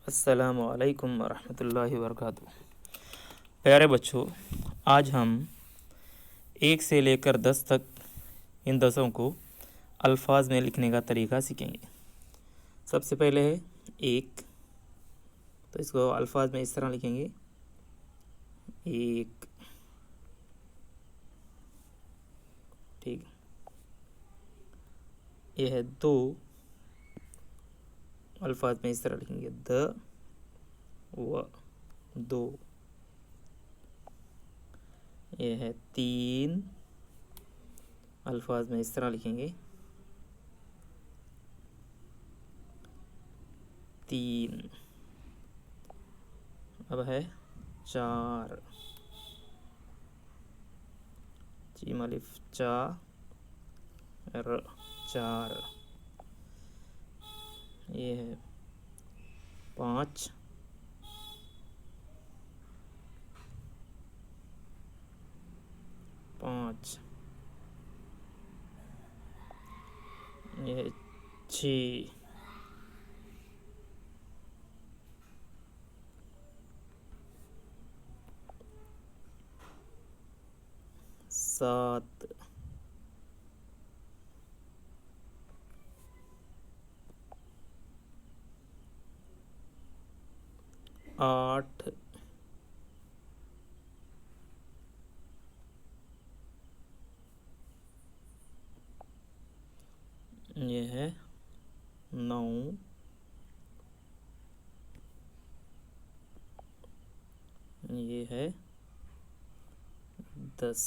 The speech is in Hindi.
अस्सलामु अलैकुम वरहमतुल्लाहि वबरकातुहू। प्यारे बच्चों, आज हम 1 से लेकर 10 तक इन दसों को अल्फाज में लिखने का तरीका सीखेंगे। सबसे पहले है 1, तो इसको अल्फाज में इस तरह लिखेंगे 1। ठीक, यह है 2, अल्फाज में इस तरह लिखेंगे द व 2। यह है 3, अल्फाज में इस तरह लिखेंगे 3। अब है 4, जीम अलिफ चा र 4। ये है 5, ये है 6, 7, 8, 9, ये है 10।